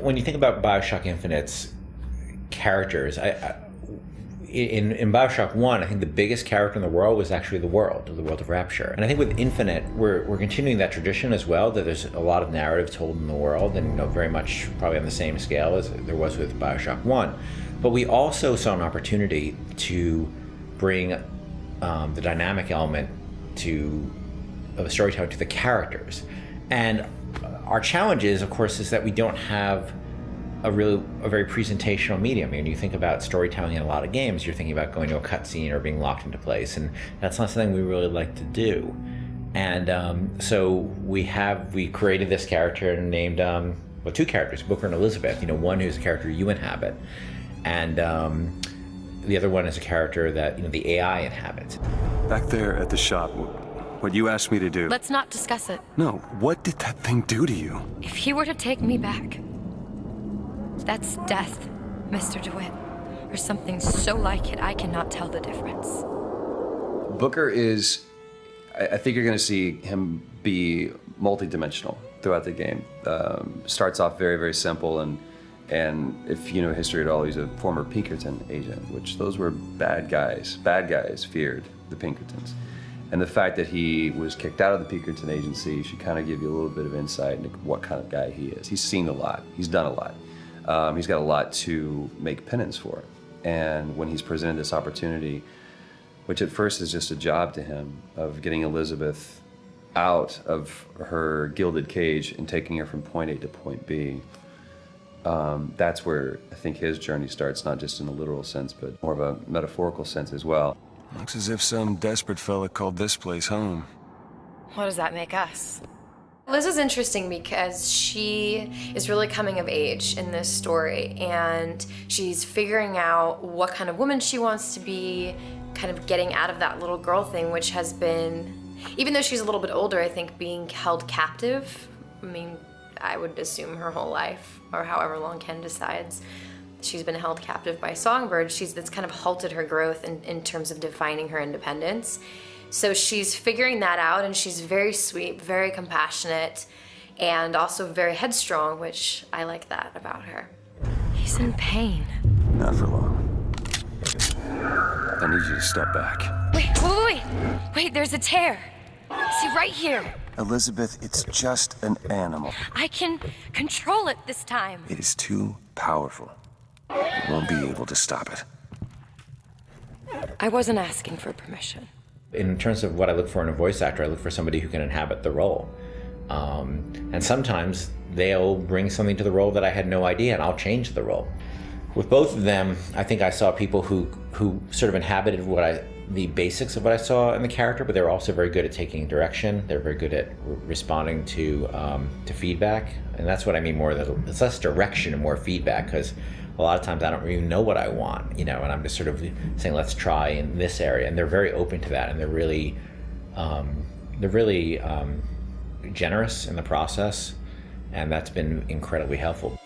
When you think about Bioshock Infinite's characters, in Bioshock 1, I think the biggest character in the world was actually the world of Rapture. And I think with Infinite, we're continuing that tradition as well, that there's a lot of narrative told in the world, and very much probably on the same scale as there was with Bioshock 1. But we also saw an opportunity to bring the dynamic element of storytelling to the characters. And our challenge is, of course, is that we don't have a very presentational medium. I mean, you think about storytelling in a lot of games, you're thinking about going to a cutscene or being locked into place, and that's not something we really like to do. And so we created this character named, two characters, Booker and Elizabeth. One who's a character you inhabit, and the other one is a character that the AI inhabits. Back there at the shop, what you asked me to do. Let's not discuss it. No, what did that thing do to you? If he were to take me back, that's death, Mr. DeWitt. Or something so like it, I cannot tell the difference. Booker is, I think you're going to see him be multi-dimensional throughout the game. Starts off very, very simple, and if you know history at all, he's a former Pinkerton agent, which those were bad guys. Bad guys feared the Pinkertons. And the fact that he was kicked out of the Pinkerton agency should kind of give you a little bit of insight into what kind of guy he is. He's seen a lot. He's done a lot. He's got a lot to make penance for. And when he's presented this opportunity, which at first is just a job to him, of getting Elizabeth out of her gilded cage and taking her from point A to point B, that's where I think his journey starts, not just in a literal sense, but more of a metaphorical sense as well. Looks as if some desperate fella called this place home. What does that make us? Liz is interesting because she is really coming of age in this story, and she's figuring out what kind of woman she wants to be, kind of getting out of that little girl thing, which has been, even though she's a little bit older, I think being held captive, I would assume her whole life, or however long Ken decides, she's been held captive by Songbird. That's kind of halted her growth in terms of defining her independence. So she's figuring that out, and she's very sweet, very compassionate, and also very headstrong, which I like that about her. He's in pain. Not for long. I need you to step back. Wait, there's a tear. See, right here. Elizabeth, it's just an animal. I can control it this time. It is too powerful. You won't be able to stop it. I wasn't asking for permission. In terms of what I look for in a voice actor, I look for somebody who can inhabit the role. And sometimes they'll bring something to the role that I had no idea, and I'll change the role. With both of them, I think I saw people who sort of inhabited the basics of what I saw in the character, but they were also very good at taking direction. They're very good at responding to feedback, and that's what I mean more. That it's less direction and more feedback, because a lot of times I don't even know what I want, and I'm just sort of saying, let's try in this area, and they're very open to that, and they're really generous in the process, and that's been incredibly helpful.